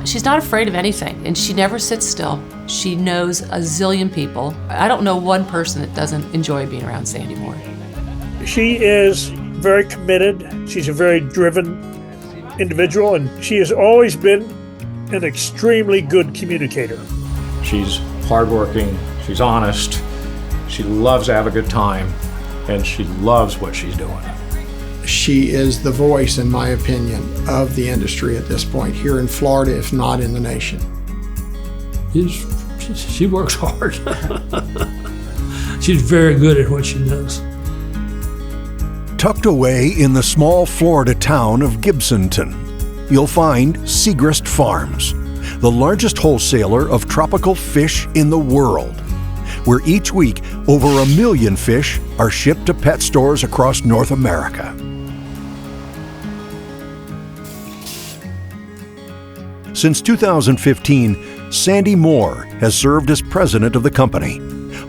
She's not afraid of anything, and she never sits still. She knows a zillion people. I don't know one person that doesn't enjoy being around Sandy Moore. She is very committed. She's a very driven individual, and she has always been an extremely good communicator. She's hardworking, she's honest, she loves to have a good time, and she loves what she's doing. She is the voice, in my opinion, of the industry at this point, here in Florida, if not in the nation. She works hard. She's very good at what she does. Tucked away in the small Florida town of Gibsonton, you'll find Segrest Farms, the largest wholesaler of tropical fish in the world, where each week over 1 million fish are shipped to pet stores across North America. Since 2015, Sandy Moore has served as president of the company,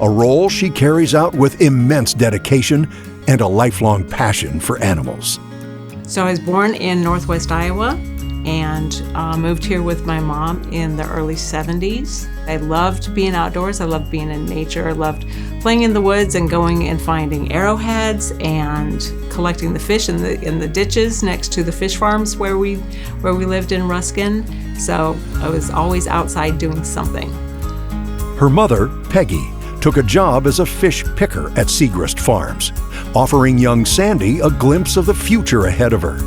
a role she carries out with immense dedication and a lifelong passion for animals. So I was born in Northwest Iowa and moved here with my mom in the early 70s. I loved being outdoors. I loved being in nature. I loved playing in the woods and going and finding arrowheads and collecting the fish in the ditches next to the fish farms where we lived in Ruskin. So I was always outside doing something. Her mother, Peggy, took a job as a fish picker at Segrest Farms, offering young Sandy a glimpse of the future ahead of her.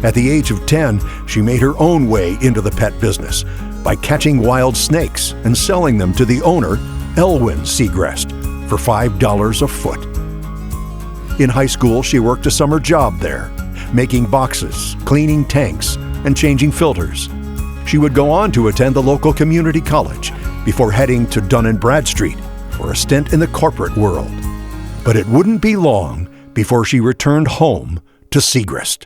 At the age of 10, she made her own way into the pet business by catching wild snakes and selling them to the owner, Elwyn Segrest, for $5 a foot. In high school, she worked a summer job there, making boxes, cleaning tanks, and changing filters. She would go on to attend the local community college before heading to Dun & Bradstreet for a stint in the corporate world. But it wouldn't be long before she returned home to Segrest.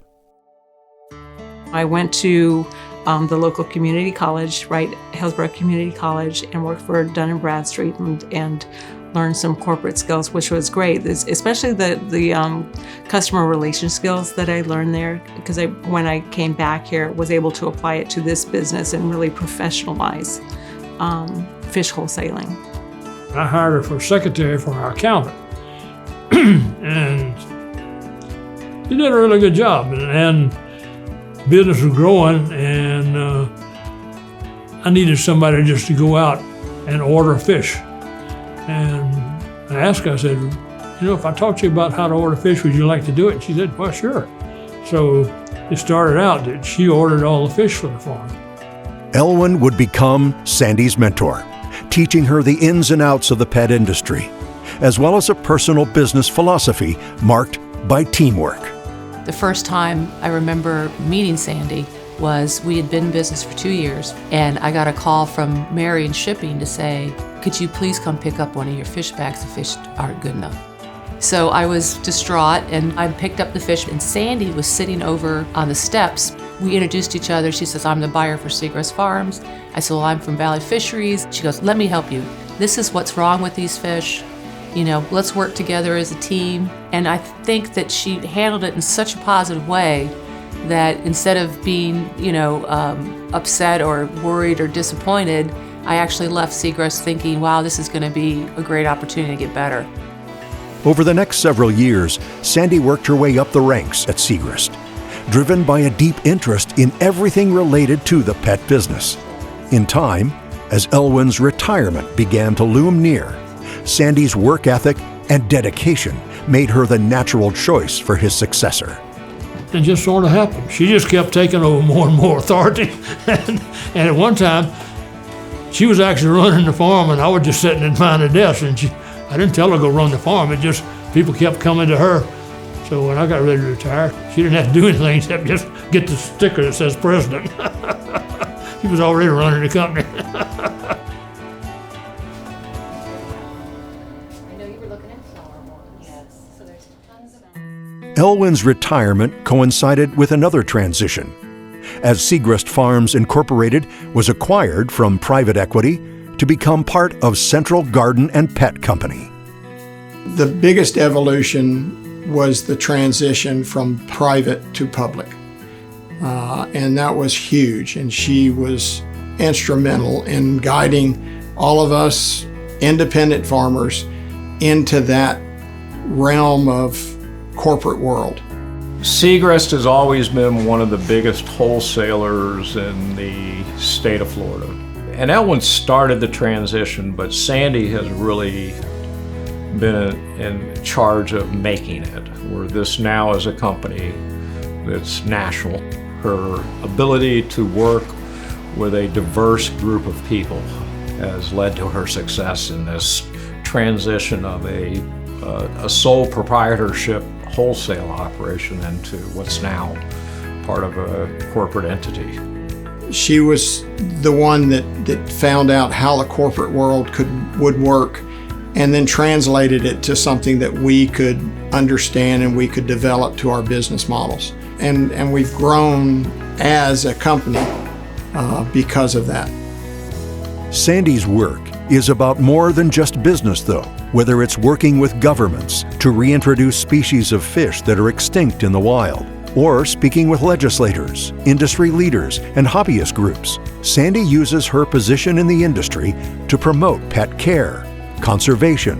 I went to the local community college, Hillsborough Community College, and worked for Dun & Bradstreet and learned some corporate skills, which was great, especially the customer relation skills that I learned there, because when I came back here, was able to apply it to this business and really professionalize fish wholesaling. I hired her for secretary for our accountant. And she did a really good job. And business was growing, and I needed somebody just to go out and order fish. And I asked her, I said, if I talk to you about how to order fish, would you like to do it? And she said, well, sure. So it started out that she ordered all the fish for the farm. Elwyn would become Sandy's mentor, teaching her the ins and outs of the pet industry, as well as a personal business philosophy marked by teamwork. The first time I remember meeting Sandy was we had been in business for 2 years, and I got a call from Marion Shipping to say, could you please come pick up one of your fish bags? The fish aren't good enough. So I was distraught, and I picked up the fish, and Sandy was sitting over on the steps. We introduced each other. She says, I'm the buyer for Segrest Farms. I said, well, I'm from Valley Fisheries. She goes, let me help you. This is what's wrong with these fish. Let's work together as a team. And I think that she handled it in such a positive way that instead of being, upset or worried or disappointed, I actually left Segrest thinking, wow, this is going to be a great opportunity to get better. Over the next several years, Sandy worked her way up the ranks at Segrest, driven by a deep interest in everything related to the pet business. In time, as Elwyn's retirement began to loom near, Sandy's work ethic and dedication made her the natural choice for his successor. It just sort of happened. She just kept taking over more and more authority. and at one time, she was actually running the farm, and I was just sitting behind the desk, and I didn't tell her to go run the farm. It just, people kept coming to her. So when I got ready to retire, she didn't have to do anything except just get the sticker that says president. She was already running the company. Elwyn's retirement coincided with another transition, as Segrest Farms Incorporated was acquired from private equity to become part of Central Garden and Pet Company. The biggest evolution was the transition from private to public. and that was huge. And she was instrumental in guiding all of us independent farmers into that realm of corporate world. Segrest has always been one of the biggest wholesalers in the state of Florida. And Elwyn started the transition, but Sandy has really been in charge of making it, where this now is a company that's national. Her ability to work with a diverse group of people has led to her success in this transition of a sole proprietorship wholesale operation into what's now part of a corporate entity. She was the one that found out how the corporate world would work and then translated it to something that we could understand and we could develop to our business models. And we've grown as a company because of that. Sandy's work is about more than just business, though, whether it's working with governments to reintroduce species of fish that are extinct in the wild, or speaking with legislators, industry leaders, and hobbyist groups. Sandy uses her position in the industry to promote pet care, conservation,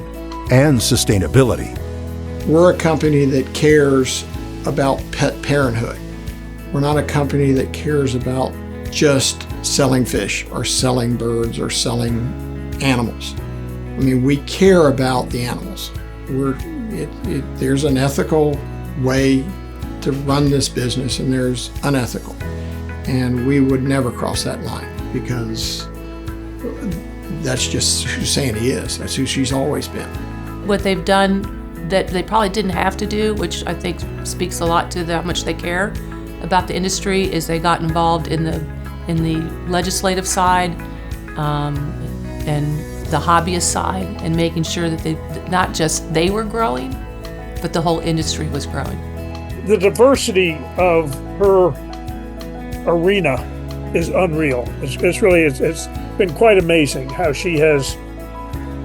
and sustainability. We're a company that cares about pet parenthood. We're not a company that cares about just selling fish or selling birds or selling animals. I mean, we care about the animals. There's an ethical way to run this business, and there's unethical. And we would never cross that line because that's just who Sandy is. That's who she's always been. What they've done that they probably didn't have to do, which I think speaks a lot to how much they care about the industry, is they got involved in the legislative side and the hobbyist side, and making sure that not just they were growing, but the whole industry was growing. The diversity of her arena is unreal. It's been quite amazing how she has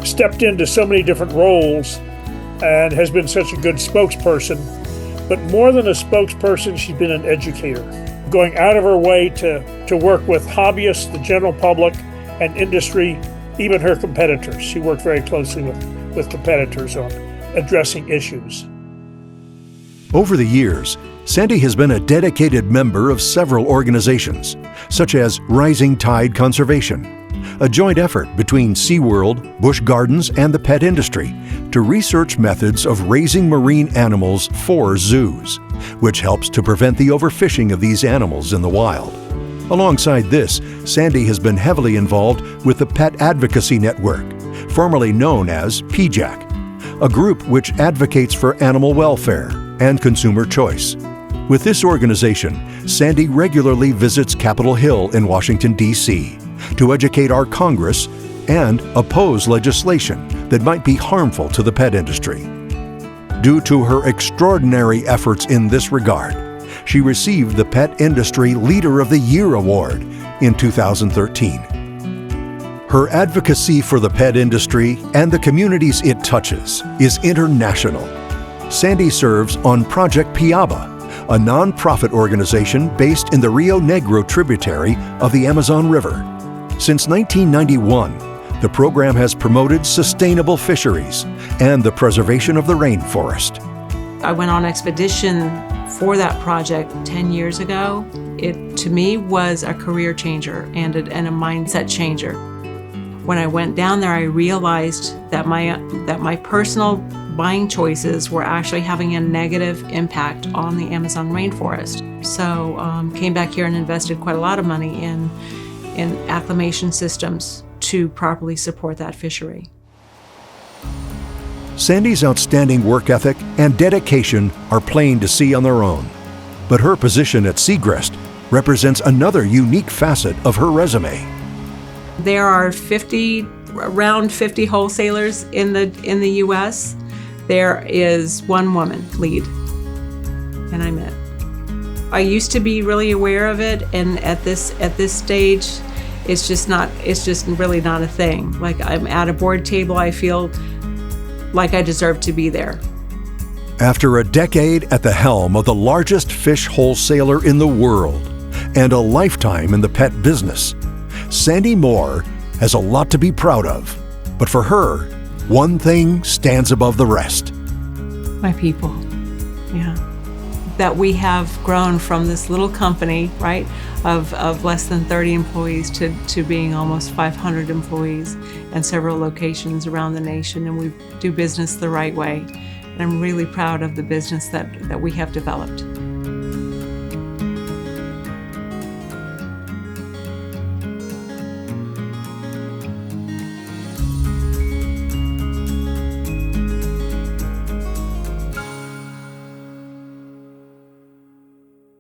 stepped into so many different roles and has been such a good spokesperson. But more than a spokesperson, she's been an educator, going out of her way to work with hobbyists, the general public, and industry, even her competitors. She worked very closely with competitors on addressing issues. Over the years, Sandy has been a dedicated member of several organizations, such as Rising Tide Conservation, a joint effort between SeaWorld, Busch Gardens, and the pet industry to research methods of raising marine animals for zoos, which helps to prevent the overfishing of these animals in the wild. Alongside this, Sandy has been heavily involved with the Pet Advocacy Network, formerly known as PJAC, a group which advocates for animal welfare and consumer choice. With this organization, Sandy regularly visits Capitol Hill in Washington, D.C., to educate our Congress and oppose legislation that might be harmful to the pet industry. Due to her extraordinary efforts in this regard, she received the Pet Industry Leader of the Year Award in 2013. Her advocacy for the pet industry and the communities it touches is international. Sandy serves on Project Piaba, a non-profit organization based in the Rio Negro tributary of the Amazon River. Since 1991, the program has promoted sustainable fisheries and the preservation of the rainforest. I went on expedition for that project 10 years ago. It, to me, was a career changer and a mindset changer. When I went down there, I realized that my personal buying choices were actually having a negative impact on the Amazon rainforest. So came back here and invested quite a lot of money in acclimation systems to properly support that fishery. Sandy's outstanding work ethic and dedication are plain to see on their own. But her position at Segrest represents another unique facet of her resume. There are around 50 wholesalers in the U.S. There is one woman lead, and I'm it. I used to be really aware of it, and at this stage, it's just really not a thing. Like, I'm at a board table, I feel like I deserve to be there. After a decade at the helm of the largest fish wholesaler in the world, and a lifetime in the pet business. Sandy Moore has a lot to be proud of, but for her, one thing stands above the rest. My people, yeah. That we have grown from this little company, right, of less than 30 employees to being almost 500 employees and several locations around the nation, and we do business the right way. And I'm really proud of the business that we have developed.